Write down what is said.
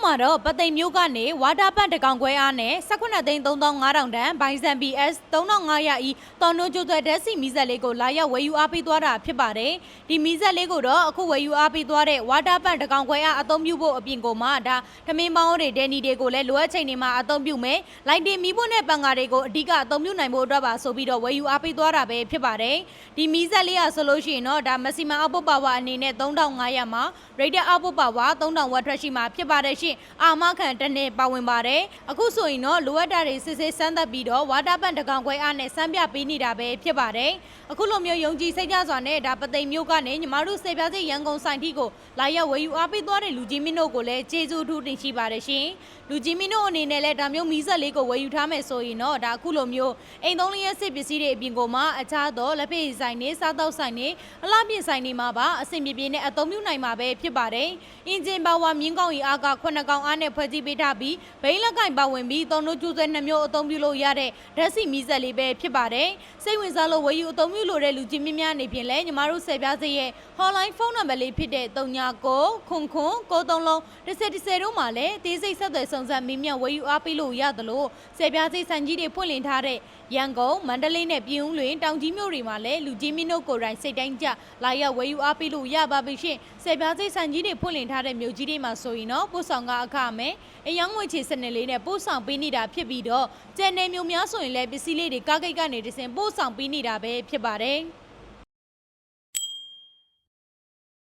မှာတော့ပသိမ်မြို့ကနေဝါတာပန့်တကောင်ခွဲအားနဲ့19,3500တန်ဘိုင်ဇန် PS 3500 E တော်နိုးကျိုးတဲ့ဓာတ်ဆီမီးစက်လေးကိုလာရောက်ဝယ်ယူအားပေးသွားတာဖြစ်ပါတယ်။ဒီမီးစက်လေးကိုတော့အခုဝယ်ယူအားပေးသွားတဲ့ဝါတာပန့်တကောင်ခွဲအားအသုံးပြုဖို့အပြင်ကိုမှဒါထမင်းပေါင်းတွေဒဲနီတွေကိုလည်းလိုအပ်ချိန်တွေမှာအသုံးပြုမယ်။လိုက်တင်မီးဖို့နဲ့ပန်ကားတွေကိုအဓိကအသုံးပြုနိုင်ဖို့အတွက်ပါဆိုပြီးတော့ဝယ်ယူအားပေးသွားတာပဲဖြစ်ပါတယ်။ဒီမီးစက်လေးอ่ะဆိုလို့ရှိရင်တော့ဒါ maximum output power အနေနဲ့3500မှာ rated output power 3000 watt ထွက်ရှိမှာဖြစ်ပါတယ်ရှင်။အာမခံတစ်နှစ်ပါဝင်ပါတယ်အခုဆိုရင်တော့လိုအပ်တာတွေစစ်ဆေးစမ်းသပ်ပြီးတော့ဝါတာပန့်တကောင်ခွဲအားနဲ့စမ်းပြပေးနေတာပဲဖြစ်ပါတယ်အခုလိုမျိုးယုံကြည်စိတ်ကြစွာနဲ့ဒါပသိမ်မျိုးကနေညီမတို့စေပြားစိတ်ရန်ကုန်ဆိုင်ထိကိုလာရောက်ဝယ်ယူအားပေးသွားတဲ့လူကြီးမင်းတို့ကိုလည်းကျေးဇူးထူးတင်ရှိပါတယ်ရှင်လူကြီးမင်းတို့အနေနဲ့လည်းဒါမျိုးမီးစက်လေးကိုဝယ်ယူထားမယ်ဆိုရင်တော့ဒါအခုလိုမျိုးအိမ်သုံးလျက်စစ်ပစ္စည်းတွေအပြင်ကိုမှအခြားသောလက်ဖက်ဆိုင်တွေစားတောက်ဆိုင်တွေအလားပြင်ဆိုင်တွေမှာပါအဆင်ပြေပြေနဲ့အသုံးပြုနိုင်မှာပဲဖြစ်ပါတယ်အင်ဂျင်ပါဝါမြင်းကောင်းဤအားက9ကောင်အားနဲ့ဖွဲ့စည်းပေးထားပြီးဘိန်းလက်ကင်ပါဝင်ပြီးသုံးတို့ကျူးဆွဲ2မျိုးအသုံးပြုလို့ရတဲ့ဓာတ်ဆီမီးစက်လေးပဲဖြစ်ပါတယ်စိတ်ဝင်စားလို့ဝယ်ယူအသုံးပြုလို့တဲ့လူကြီးများအနေဖြင့်လည်းညီမတို့ဆယ်ပြားစိတ်ရဲ့ hotline ဖုန်းနံပါတ်လေးဖြစ်တဲ့399933လုံး1010တို့မှာလည်းတေးစိတ်ဆက်သွယ်စုံစမ်းမေးမြန်းဝယ်ယူအားပေးလို့ရတယ်လို့ဆယ်ပြားစိတ်ဆိုင်ကြီးတွေဖွင့်လှစ်ထားတဲ့ရန်ကုန်မန္တလေးနဲ့ပြည်ဦးလွင်တောင်ကြီးမြို့တွေမှာလည်းလူကြီးမင်းတို့ကိုယ်တိုင်စိတ်တိုင်းကြလာရောက်ဝယ်ယူအားပေးလို့ရပါပြီရှင်ဆယ်ပြားစိတ်ဆိုင်ကြီးတွေဖွင့်လှစ်ထားတဲ့မြို့ကြီးတွေမှာဆိုရင်တော့ပို့ဆောင်ကအခမဲ့အယောင်ငွေချေစနစ်လေးနဲ့ပို့ဆောင်ပေးနေတာဖြစ်ပြီးတော့ကျန်နယ်မျိုးများဆိုရင်လည်းပစ္စည်းလေးတွေကားဂိတ်ကနေတဆင့်ပို့ဆောင်ပေးနေတာပဲဖြစ်ပါတယ်